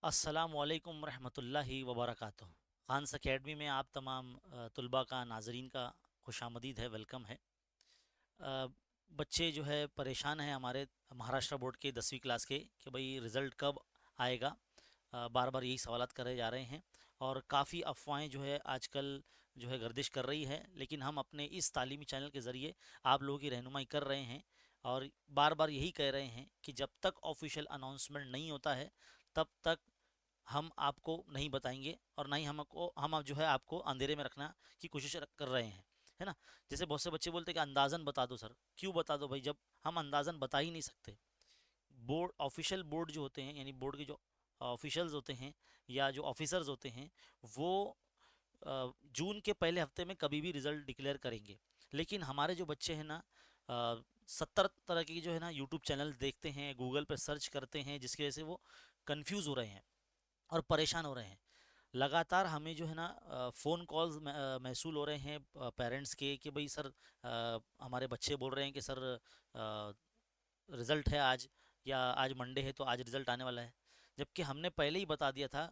अस्सलामुअलैकुम रहमतुल्लाहि वबरकातुहू। खान्स अकेडमी में आप तमाम तुलबा का नाजरीन का खुशामदीद है, वेलकम है। अ, बच्चे जो है परेशान हैं हमारे महाराष्ट्र बोर्ड के 10वीं क्लास के कि भाई रिज़ल्ट कब आएगा। बार बार यही सवालात करे जा रहे हैं और काफ़ी अफवाहें जो है आजकल जो है गर्दिश कर रही है, लेकिन हम अपने इस तालीमी चैनल के ज़रिए आप लोगों की रहनुमाई कर रहे हैं और बार बार यही कह रहे हैं कि जब तक ऑफिशियल अनाउंसमेंट नहीं होता है तब तक हम आपको नहीं बताएंगे और ना ही हम जो है आपको अंधेरे में रखना की कोशिश कर रहे हैं, है ना। जैसे बहुत से बच्चे बोलते हैं कि अंदाज़न बता दो सर। क्यों बता दो भाई, जब हम अंदाज़न बता ही नहीं सकते। बोर्ड ऑफिशियल बोर्ड जो होते हैं, यानी बोर्ड के जो ऑफिशियल्स होते हैं या जो ऑफिसर्स होते हैं, वो जून के पहले हफ्ते में कभी भी रिजल्ट डिक्लेयर करेंगे। लेकिन हमारे जो बच्चे हैं ना, 70 तरह के जो है ना यूट्यूब चैनल देखते हैं, गूगल पर सर्च करते हैं, जिसकी वजह से वो कंफ्यूज हो रहे हैं और परेशान हो रहे हैं। लगातार हमें जो है ना फ़ोन कॉल्स महसूल हो रहे हैं पेरेंट्स के कि भाई सर, हमारे बच्चे बोल रहे हैं कि सर रिज़ल्ट है आज, या आज मंडे है तो आज रिज़ल्ट आने वाला है। जबकि हमने पहले ही बता दिया था।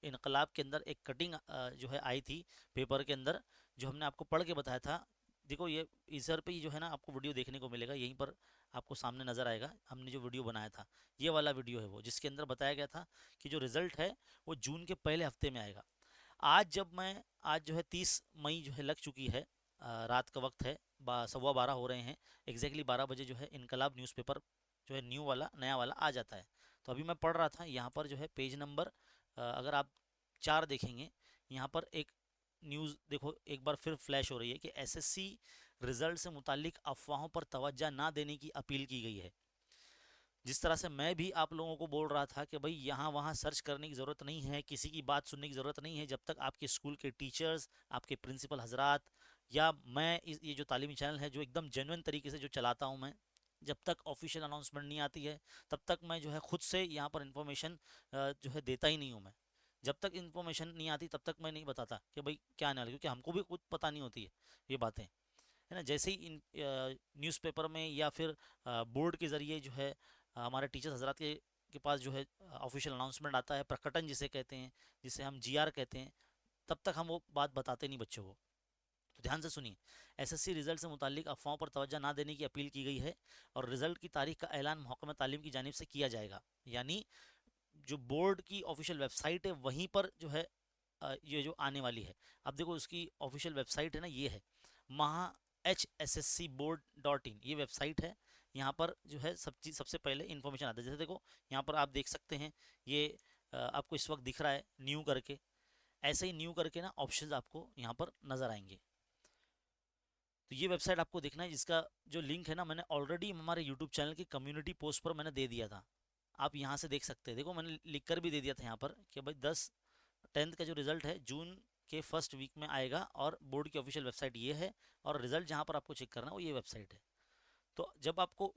इनकलाब के अंदर एक कटिंग जो है आई थी पेपर के अंदर, जो हमने आपको पढ़ के बताया था। देखो ये इधर पे ही जो है ना आपको वीडियो देखने को मिलेगा, यहीं पर आपको सामने नज़र आएगा। हमने जो वीडियो बनाया था, ये वाला वीडियो है वो, जिसके अंदर बताया गया था कि जो रिज़ल्ट है वो जून के पहले हफ्ते में आएगा। आज जो है 30 मई जो है लग चुकी है। रात का वक्त है, 12:15 हो रहे हैं। एग्जैक्टली 12 बजे जो है इनकलाब न्यूज़पेपर जो है न्यू वाला नया वाला आ जाता है। तो अभी मैं पढ़ रहा था यहाँ पर जो है पेज नंबर, अगर आप 4 देखेंगे, यहाँ पर एक न्यूज़ देखो एक बार फिर फ्लैश हो रही है कि एसएससी रिजल्ट से मुतालिक अफवाहों पर तवज्जो ना देने की अपील की गई है। जिस तरह से मैं भी आप लोगों को बोल रहा था कि भाई यहाँ वहाँ सर्च करने की ज़रूरत नहीं है, किसी की बात सुनने की ज़रूरत नहीं है, जब तक आपके स्कूल के टीचर्स, आपके प्रिंसिपल हजरात, या मैं ये जो तालीमी चैनल है जो एकदम जेन्युइन तरीके से जो चलाता हूँ मैं, जब तक ऑफिशियल अनाउंसमेंट नहीं आती है तब तक मैं जो है खुद से यहाँ पर इंफॉर्मेशन जो है देता ही नहीं हूँ मैं। जब तक इन्फॉर्मेशन नहीं आती तब तक मैं नहीं बताता कि भाई क्या आने वाला है, क्योंकि हमको भी खुद पता नहीं होती है ये बातें, है ना। जैसे ही इन न्यूज़पेपर में या फिर बोर्ड के ज़रिए जो है हमारे टीचर्स हजरात के पास जो है ऑफिशियल अनाउंसमेंट आता है, प्रकटन जिसे कहते हैं, जिसे हम जीआर कहते हैं, तब तक हम वो बात बताते नहीं बच्चों को। तो ध्यान से सुनिए। एसएससी रिजल्ट से मुतालिक अफवाहों पर तवज्जो ना देने की अपील की गई है और रिजल्ट की तारीख का ऐलान महकमा तालीम की जानिब से किया जाएगा। यानी जो बोर्ड की ऑफिशियल वेबसाइट है वहीं पर जो है ये जो आने वाली है। अब देखो उसकी ऑफिशियल वेबसाइट है ना, ये है महा hsscboard.in, ये वेबसाइट है। यहाँ पर जो है सब चीज़ सबसे पहले इन्फॉर्मेशन आता है। जैसे देखो यहाँ पर आप देख सकते हैं, ये आपको इस वक्त दिख रहा है न्यू करके। ऐसे ही न्यू करके ना ऑप्शंस आपको यहाँ पर नज़र आएंगे। तो ये वेबसाइट आपको देखना है, जिसका जो लिंक है ना मैंने ऑलरेडी हमारे यूट्यूब चैनल की कम्युनिटी पोस्ट पर मैंने दे दिया था। आप यहाँ से देख सकते हैं। देखो मैंने लिख कर भी दे दिया था यहाँ पर कि भाई 10th का जो रिज़ल्ट है जून के फर्स्ट वीक में आएगा और बोर्ड की ऑफिशियल वेबसाइट ये है, और रिज़ल्ट जहाँ पर आपको चेक करना है वो ये वेबसाइट है। तो जब आपको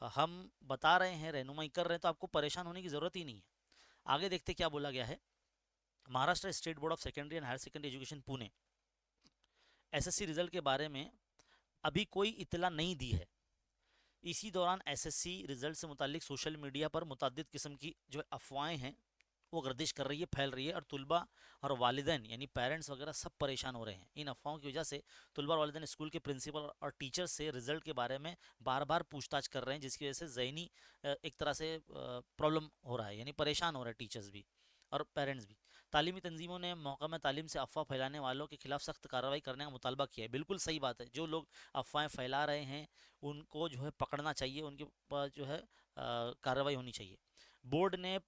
हम बता रहे हैं, रहनुमाई कर रहे हैं, तो आपको परेशान होने की ज़रूरत ही नहीं है। आगे देखते क्या बोला गया है। Maharashtra state board of secondary and higher secondary education Pune SSC result के बारे में अभी कोई इतला नहीं दी है। इसी दौरान एसएससी रिजल्ट से मुतालिक सोशल मीडिया पर मुतअद्दिद किस्म की जो अफवाहें हैं वो गर्दिश कर रही है, फैल रही है, और तुलबा और वालिदैन यानी पेरेंट्स वगैरह सब परेशान हो रहे हैं इन अफवाहों की वजह से। तुलबा और वालिदैन स्कूल के प्रिंसिपल और टीचर्स से रिजल्ट के बारे में बार बार पूछताछ कर रहे हैं, जिसकी वजह से जहनी एक तरह से प्रॉब्लम हो रहा है, यानी परेशान हो रहे हैं टीचर्स भी और पेरेंट्स भी। तालीमी तंजीमों ने महकमा तालीम से अफवाह फैलाने वालों के खिलाफ सख्त कार्रवाई करने का मुतालबा किया है। बिल्कुल सही बात है, जो लोग अफवाहें फैला रहे हैं उनको जो है पकड़ना चाहिए, उनके पास जो है कार्रवाई होनी चाहिए। बोर्ड ने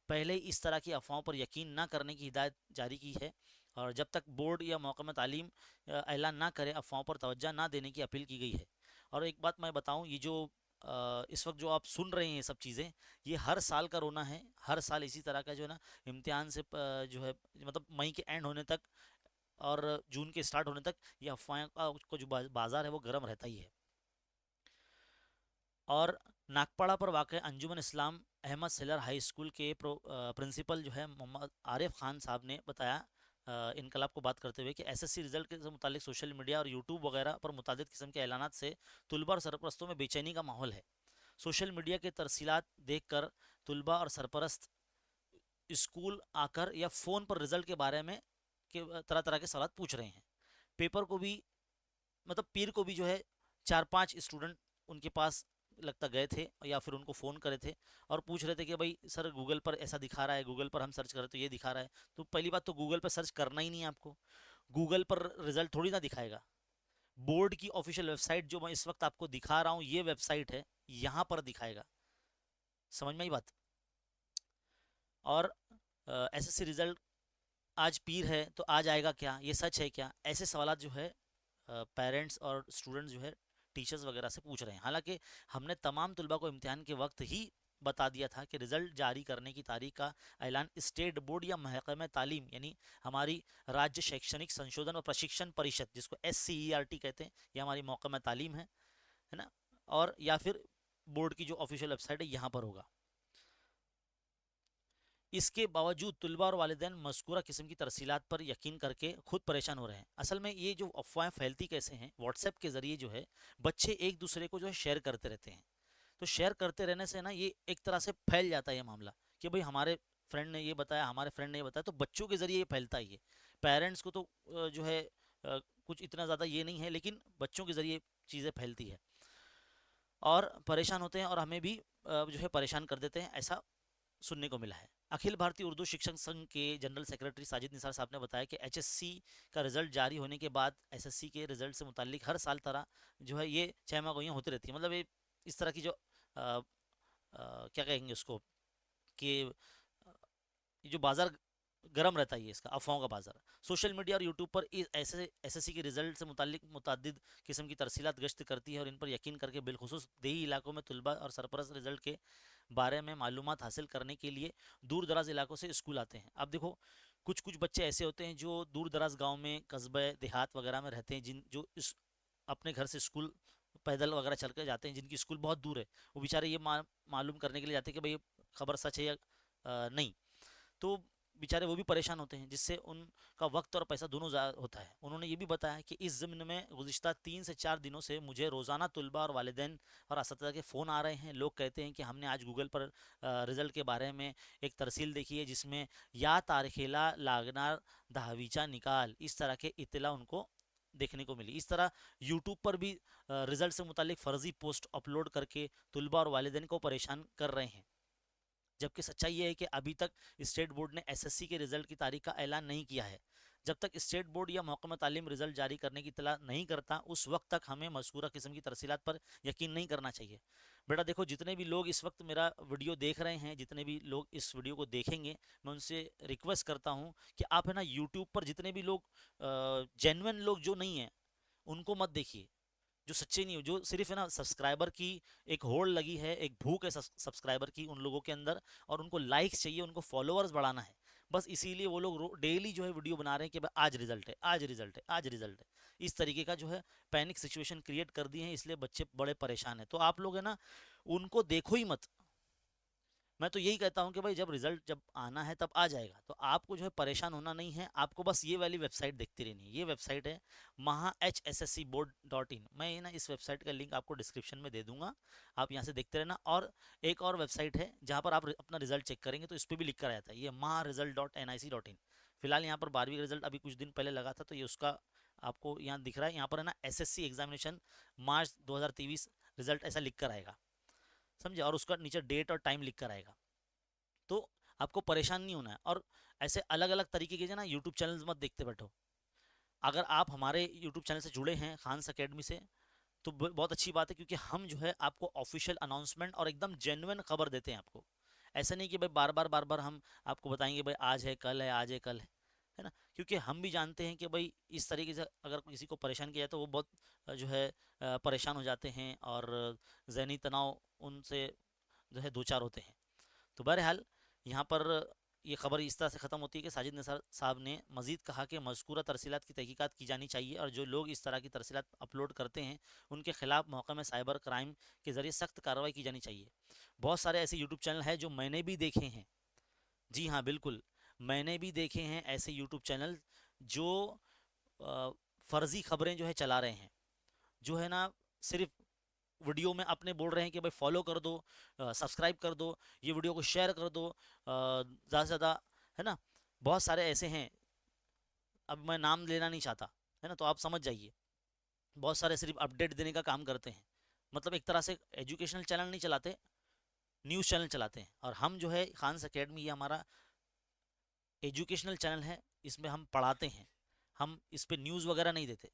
पहले ही इस तरह की अफवाहों पर यकीन न करने की हिदायत जारी की है, और जब तक बोर्ड या महकमा तालीम ऐलान ना करे अफवाहों पर तवज्जो ना देने की अपील की गई है। और एक बात मैं बताऊं, ये जो इस वक्त जो आप सुन रहे हैं ये सब चीज़ें, ये हर साल का रोना है। हर साल इसी तरह का जो है ना इम्तिहान से जो है मतलब मई के एंड होने तक और जून के स्टार्ट होने तक ये अफवाहें का उसको जो बाज़ार है वो गर्म रहता ही है। और नागपाड़ा पर वाक़ अंजुमन इस्लाम अहमद सेलर हाई स्कूल के प्रिंसिपल जो है मोहम्मद आरिफ खान साहब ने बताया, इनकलाब को बात करते हुए, कि एसएससी रिजल्ट के से मुतालिक सोशल मीडिया और यूट्यूब वगैरह पर मुतादिद किस्म के ऐलानात से तुलबा और सरपरस्तों में बेचैनी का माहौल है। सोशल मीडिया के तरसीलात देख कर तुलबा और सरपरस्त स्कूल आकर या फ़ोन पर रिजल्ट के बारे में के तरह तरह के सवाल पूछ रहे हैं। पेपर को भी मतलब पीर को भी जो है 4-5 स्टूडेंट उनके पास लगता गए थे या फिर उनको फ़ोन करे थे और पूछ रहे थे कि भाई सर गूगल पर ऐसा दिखा रहा है, गूगल पर हम सर्च करें तो ये दिखा रहा है। तो पहली बात तो गूगल पर सर्च करना ही नहीं है आपको, गूगल पर रिजल्ट थोड़ी ना दिखाएगा। बोर्ड की ऑफिशियल वेबसाइट जो मैं इस वक्त आपको दिखा रहा हूँ, ये वेबसाइट है, यहाँ पर दिखाएगा। समझ में आई बात? और एसएससी रिजल्ट आज पीर है तो आज आएगा क्या, ये सच है क्या, ऐसे सवाल जो है पेरेंट्स और स्टूडेंट्स जो है टीचर्स वगैरह से पूछ रहे हैं। हालांकि हमने तमाम तुलबा को इम्तिहान के वक्त ही बता दिया था कि रिज़ल्ट जारी करने की तारीख का ऐलान स्टेट बोर्ड या महकमे तालीम यानी हमारी राज्य शैक्षणिक संशोधन और प्रशिक्षण परिषद, जिसको SCERT कहते हैं, ये हमारी महकमा तालीम है ना, और या फिर बोर्ड की जो ऑफिशियल वेबसाइट है यहाँ पर होगा। इसके बावजूद तुलबा और वालिदैन मज़कूरा किस्म की तरसीलात पर यकीन करके खुद परेशान हो रहे हैं। असल में ये जो अफवाहें फैलती कैसे हैं, व्हाट्सएप के ज़रिए जो है बच्चे एक दूसरे को जो है शेयर करते रहते हैं। तो शेयर करते रहने से ना ये एक तरह से फैल जाता है ये मामला कि भाई हमारे फ्रेंड ने ये बताया, हमारे फ्रेंड ने ये बताया, तो बच्चों के ज़रिए ये फैलता ही है। पेरेंट्स को तो जो है कुछ इतना ज़्यादा ये नहीं है, लेकिन बच्चों के ज़रिए चीज़ें फैलती है और परेशान होते हैं और हमें भी जो है परेशान कर देते हैं, ऐसा सुनने को मिला है। अखिल भारतीय उर्दू शिक्षक संघ के जनरल सेक्रेटरी साजिद निसार साहब ने बताया कि HSC का रिजल्ट जारी होने के बाद SSC के रिजल्ट से मुतालिक हर साल तरह जो है ये 6 माह होती रहती है। मतलब ये इस तरह की जो क्या कहेंगे उसको कि ये जो बाजार गर्म रहता है, ये इसका अफवाहों का बाजार। सोशल मीडिया और यूट्यूब पर इस ऐसे SSC के रिजल्ट से मुतालिक मुतअद्दिद किस्म की तरसीलात गश्त करती है और इन पर यकीन करके बिलखुसूस देही इलाकों में तुलबा और सरपरस्त रिजल्ट के बारे में मालूमात हासिल करने के लिए दूर दराज इलाकों से स्कूल आते हैं। अब देखो कुछ कुछ बच्चे ऐसे होते हैं जो दूर दराज गाँव में, कस्बे देहात वगैरह में रहते हैं, जिन जो इस अपने घर से स्कूल पैदल वगैरह चल कर जाते हैं, जिनकी स्कूल बहुत दूर है। वो बेचारे ये मालूम करने के लिए जाते हैं कि भाई खबर सच है या नहीं। तो बेचारे वो भी परेशान होते हैं, जिससे उनका वक्त और पैसा दोनों ज़ाया होता है। उन्होंने ये भी बताया कि इस ज़िम्न में गुज़िश्ता 3 से 4 दिनों से मुझे रोज़ाना तुलबा और वालिदैन और असातिज़ा के फ़ोन आ रहे हैं। लोग कहते हैं कि हमने आज गूगल पर रिज़ल्ट के बारे में एक तरसील देखी है जिसमें या तारखेला लागनार दहावीचा निकाल, इस तरह के इत्तला उनको देखने को मिली। इस तरह यूट्यूब पर भी रिज़ल्ट से मुतालिक फ़र्ज़ी पोस्ट अपलोड करके तुलबा और वालिदैन को परेशान कर रहे हैं। जबकि सच्चाई ये है कि अभी तक स्टेट बोर्ड ने SSC के रिजल्ट की तारीख का ऐलान नहीं किया है। जब तक स्टेट बोर्ड या महकमा तालीम रिजल्ट जारी करने की इत्तला नहीं करता, उस वक्त तक हमें मज़कूरा किस्म की तरसीलात पर यकीन नहीं करना चाहिए। बेटा देखो, जितने भी लोग इस वक्त मेरा वीडियो देख रहे हैं, जितने भी लोग इस वीडियो को देखेंगे, मैं उनसे रिक्वेस्ट करता हूँ कि आप है ना यूट्यूब पर जितने भी लोग जेन्युइन लोग जो नहीं हैं उनको मत देखिए, जो सच्चे नहीं हो, जो सिर्फ है ना सब्सक्राइबर की एक होड़ लगी है, एक भूख है सब्सक्राइबर की उन लोगों के अंदर, और उनको लाइक्स चाहिए, उनको फॉलोअर्स बढ़ाना है। बस इसीलिए वो लोग डेली जो है वीडियो बना रहे हैं कि भाई आज रिजल्ट है, आज रिजल्ट है, आज रिजल्ट है। इस तरीके का जो है पैनिक सिचुएशन क्रिएट कर दी है, इसलिए बच्चे बड़े परेशान हैं। तो आप लोग है ना उनको देखो ही मत। मैं तो यही कहता हूँ कि भाई जब रिजल्ट जब आना है तब आ जाएगा, तो आपको जो है परेशान होना नहीं है, आपको बस ये वाली वेबसाइट देखती रहनी है। ये वेबसाइट है MahaHSSCBoard.in। मैं ये ना इस वेबसाइट का लिंक आपको डिस्क्रिप्शन में दे दूंगा, आप यहाँ से देखते रहना। और एक और वेबसाइट है जहाँ पर आप अपना रिजल्ट चेक करेंगे तो इस पर भी लिख कर आया था, ये maharesult.nic.in। फिलहाल यहाँ पर 12वीं का रिजल्ट अभी कुछ दिन पहले लगा था, तो ये उसका आपको यहाँ दिख रहा है। यहाँ पर है ना SSC एग्जामिनेशन मार्च 2023 रिजल्ट ऐसा लिख कर आएगा, समझे, और उसका नीचे डेट और टाइम लिख कर आएगा। तो आपको परेशान नहीं होना है। और ऐसे अलग अलग तरीके के ना यूट्यूब चैनल्स मत देखते बैठो। अगर आप हमारे यूट्यूब चैनल से जुड़े हैं खान्स अकेडमी से, तो बहुत अच्छी बात है, क्योंकि हम जो है आपको ऑफिशियल अनाउंसमेंट और एकदम जेन्युइन खबर देते हैं आपको। ऐसा नहीं कि भाई बार बार हम आपको बताएंगे भाई आज है कल है, आज है कल है ना। क्योंकि हम भी जानते हैं कि भाई इस तरीके से अगर किसी को परेशान किया जाए तो वो बहुत जो है परेशान हो जाते हैं और ज़हनी तनाव उनसे जो है दो चार होते हैं। तो बहरहाल यहाँ पर ये खबर इस तरह से ख़त्म होती है कि साजिद निसार साहब ने मज़ीद कहा कि मज़कूरा तरसीलात की तहकीकात की जानी चाहिए और जो लोग इस तरह की तरसीलात अपलोड करते हैं उनके खिलाफ महकमा साइबर क्राइम के ज़रिए सख्त कार्रवाई की जानी चाहिए। बहुत सारे ऐसे यूट्यूब चैनल हैं जो मैंने भी देखे हैं, जी हाँ बिल्कुल, मैंने भी देखे हैं ऐसे यूट्यूब चैनल जो फ़र्ज़ी खबरें जो है चला रहे हैं, जो है ना सिर्फ वीडियो में अपने बोल रहे हैं कि भाई फॉलो कर दो, सब्सक्राइब कर दो, ये वीडियो को शेयर कर दो ज़्यादा से ज़्यादा, है ना। बहुत सारे ऐसे हैं, अब मैं नाम लेना नहीं चाहता, है ना, तो आप समझ जाइए। बहुत सारे सिर्फ अपडेट देने का काम करते हैं, मतलब एक तरह से एजुकेशनल चैनल नहीं चलाते, न्यूज़ चैनल चलाते हैं। और हम जो है खान्स एकेडमी, ये हमारा एजुकेशनल चैनल है, इसमें हम पढ़ाते हैं, हम इस पे न्यूज़ वगैरह नहीं देते।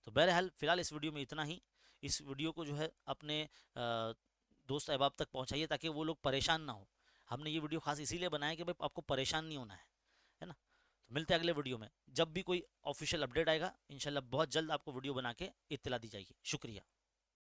तो बहरहाल फ़िलहाल इस वीडियो में इतना ही। इस वीडियो को जो है अपने दोस्त अहबाब तक पहुंचाइए ताकि वो लोग परेशान ना हो। हमने ये वीडियो खास इसीलिए बनाया कि भाई आपको परेशान नहीं होना है ना। तो मिलते हैं अगले वीडियो में, जब भी कोई ऑफिशियल अपडेट आएगा इंशाल्लाह बहुत जल्द आपको वीडियो बना के इत्तला दी जाएगी। शुक्रिया।